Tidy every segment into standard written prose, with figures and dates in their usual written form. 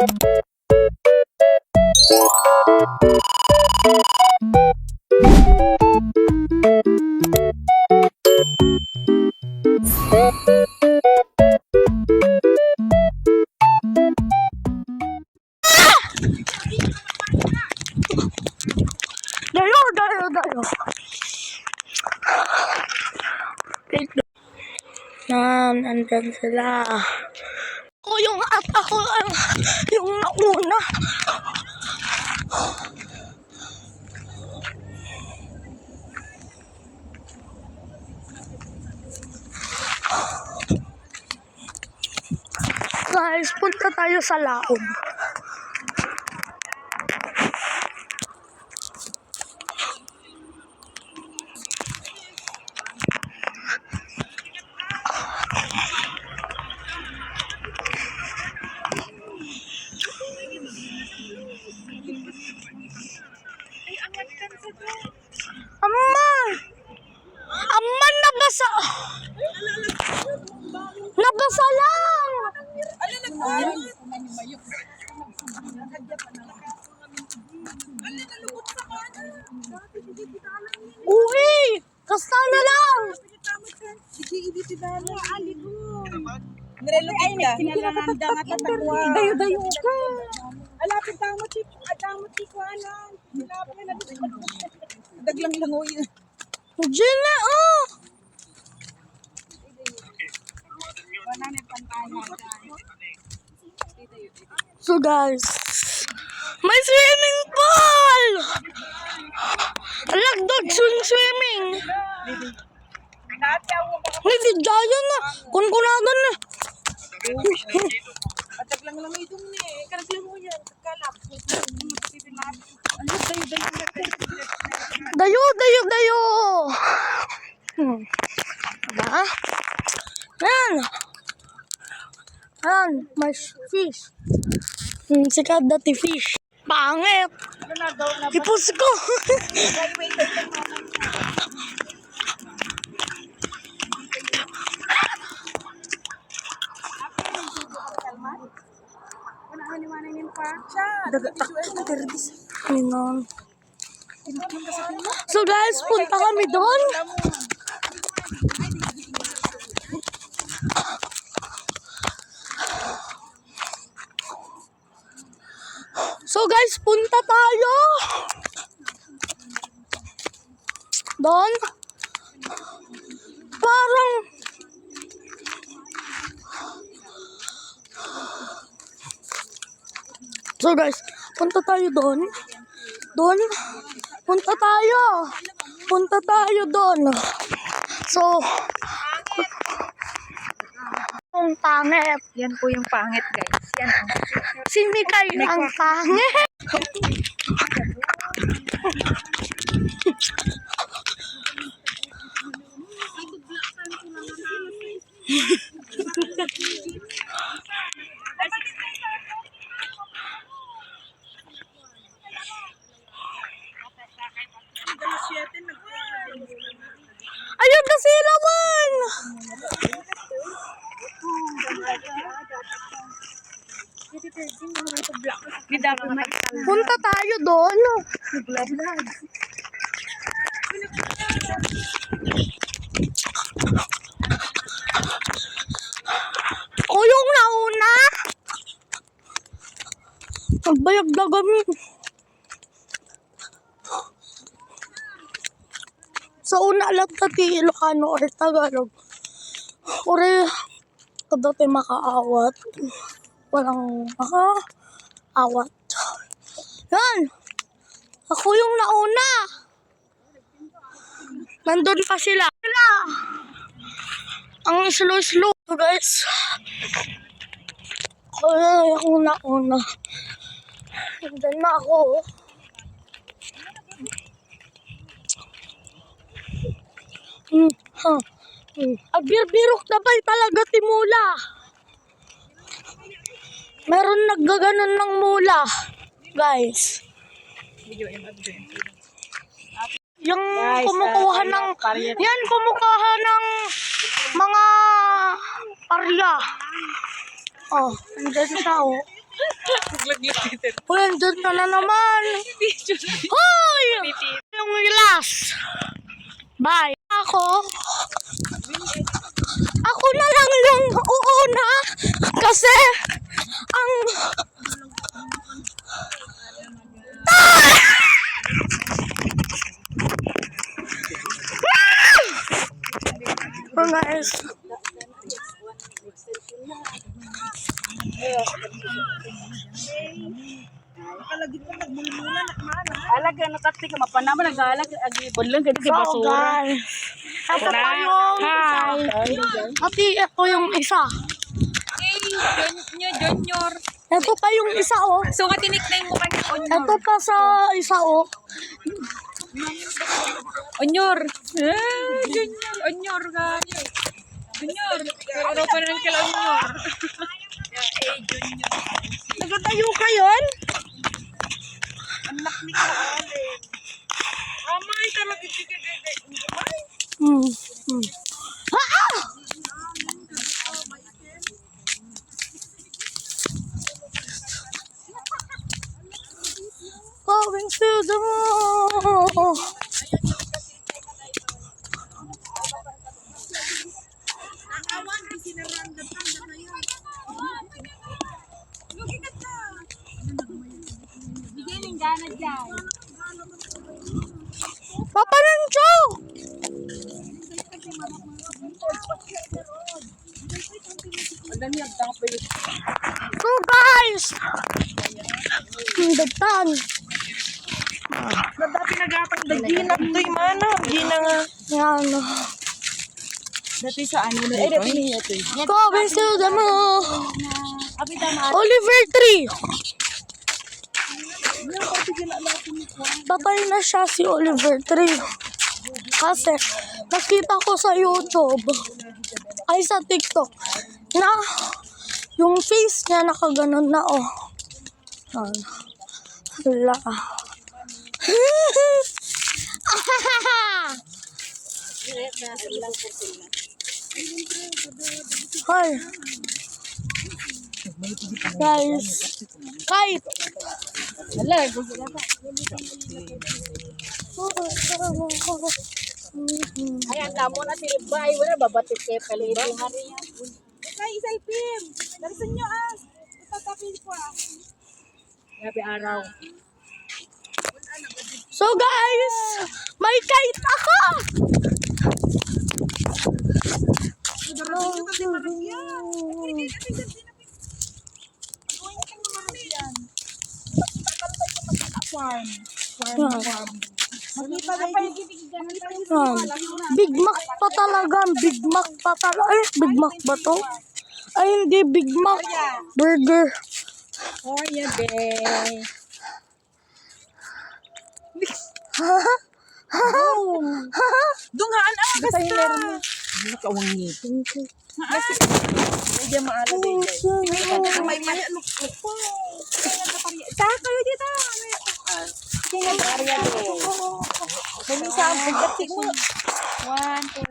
Dayo. Yan, andyan sila. Ako yung yung nauna. Guys, punta tayo sa laog. Amman nabasa. Nabasa lang. Uy, kasta na lang. Dayo ka. Alapit damot si kuanan. Daglang langoy. Diyan na, oh. So guys, may swimming pool! Lagdag swimming! Hindi, dyan na. Kunkunagan na. Daglang langoy dun eh. Karaglang mo yan. Kalap. Dayo. Diba? Yan, may fish. Sikat dati fish. Pangit. Ipos ko. So guys, punta kami doon. So guys, punta tayo doon. Parang so guys, punta tayo doon. Punta tayo doon. So ang pangit. Yan po yung pangit, guys. Yan. Si Mikay ang pangit. Ayun na sila man. Punta tayo doon. O yung nauna. Magbayag na kami. Sa una lang tati Ilocano or Tagalog. Ore, kadati makaawat. Walang makaawat. Yan. Ako yung nauna. Nandun pa sila. Ang slow. So guys. Ako yung nauna. Nandun na ako. Agbir-birok na ba talaga ti mula? Meron naggaganon ng mula, guys. Yung kumukuha ng mga parya. Oh, andyan siya, oh. Uy, andun ka na naman. Hoy! Yung last. Bye. Ako na lang yung uuna. Kasi, ang... Oh, guys. Alaga nakati ka mapanama nagalag agibon lang gadi So, basura. guys. Ito pa yung isa. Ati, ito yung isa. Junior. Ito pa yung isa, oh. So nga tinikname mo kanya Onyor. Ito pa sa isa, oh. Onyor. Junior. Onyor ka. Junior. Pero ano pa rin kala Onyor. Junior. Nagatayo ka yun? Anak ni Kaalin. Amay talaga tigil-tigil. Ah! Going to the moon. Papa Nancho! So guys! Ang dagtan. Dati nagatang daginap to yung mana. Gina nga. Yan. Dati sa ano na. Eh, dati niya to. Going to the moon. Oliver Tree. Patay na siya si Oliver Tree. Kasi nakita ko sa YouTube ay sa TikTok na yung face niya nakaganon na, oh. Hala. Hi. Guys. Kite. Ayan, damo na si Libay. Wala babatik kay Paliti. Kay Isalpim. Darisan nyo Itatapin ko Grabe araw. So guys, may kite ako. Big Mac pa talaga. Big Mac pa talaga. Ay, Big Mac ba to? Ay, hindi. Big Mac. Burger. Oh, yeah, be. Dungaan basta. Nakawang ngipin ko. Medyo maala din guys. May maya look po. Sa kayo dito. Kaya area ko. Kami sa pagdating mo. 1 2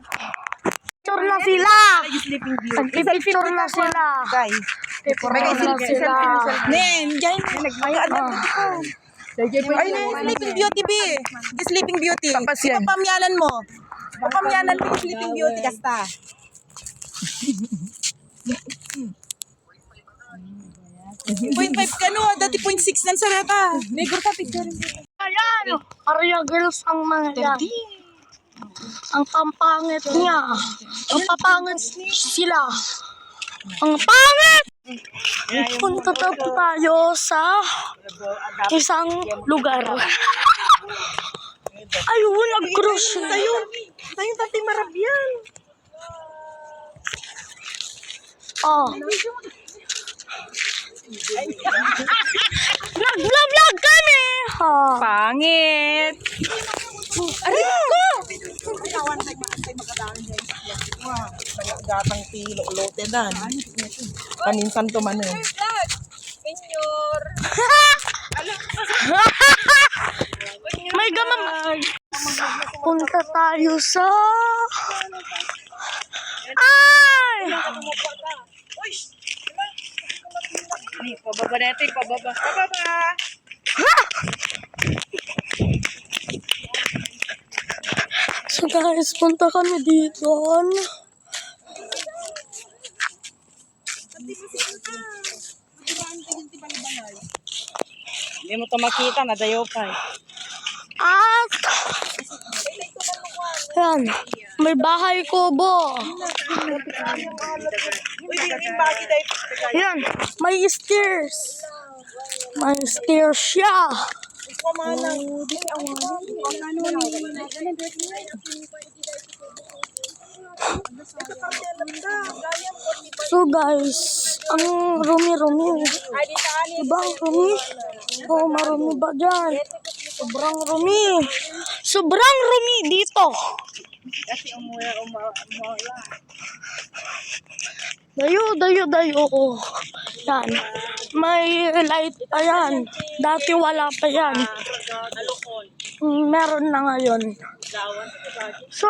Picture na sila. Sleeping Beauty. Nag-picture na sila. Guys. Picture na sila. Nen, diyan nagmayaan na dito. Ay, Sleeping Beauty, B. Sleeping Beauty. Papamyanan mo. Papamyanan mo yung Sleeping Beauty, kasta. 0.5 ka no, dati 0.6 ng sarata. Negro ka, picture. Ayan, Arya Girls ang mga yan. Ang pampangit niya. Ang papangit sila. Ang pangit! Punta tayo sa isang lugar. Ayun, nag-cruise. Tayong Tati Marabian. Oh. Nag-vlog kami! Oh. Pangit! Aray ko! Gatang tilo, lote dan. Paminsan to man eh. Senyor! May gamam. Punta tayo sa... Ay! Ni, pababa natin, pababa. Pababa! So guys, punta kami dito. Hindi mo ito makita, nadayo pa eh. At, yan, may bahay kubo. Yan, may stairs. May stairs siya. So guys, ang rumi-rumi. Diba ang rumi? Oh, marumi ba dyan? Sobrang rumi. Sobrang rumi dito. Kasi umuya. Dayo. Oh. Yan. May light pa yan. Dati wala pa yan. Meron na ngayon. So,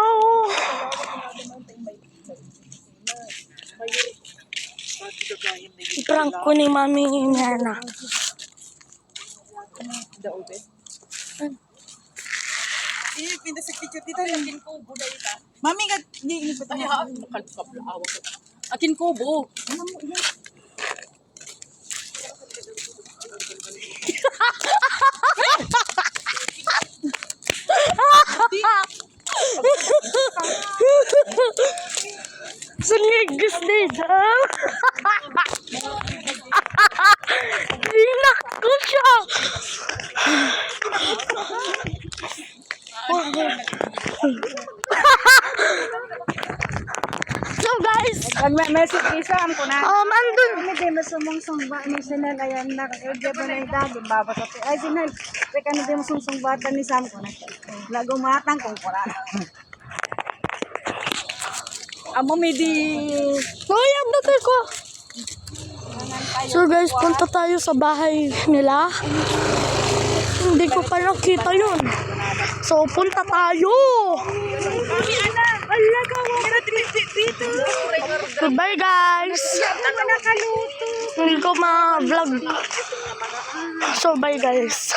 prank ko ni Mami Nana. Mami, hindi pa tayo. Akin kubo. Sinigas dito. Dinak ko siya. So guys, Message isam ko na. andun. Hindi masumungsungba ni Sinel ayan na kaya ba na idagi baba sa ay Sinel teka na di masumsungbatan ni Sam ko na lagumatang kung pura. Amo mi di Hoy, abdate ko. So guys, punta tayo sa bahay nila. Hindi ko pa nakita yun. So, punta tayo. Mami ana ala ka mo dito. Goodbye guys. Nakaluto. Hindi ko ma-vlog. So, bye guys.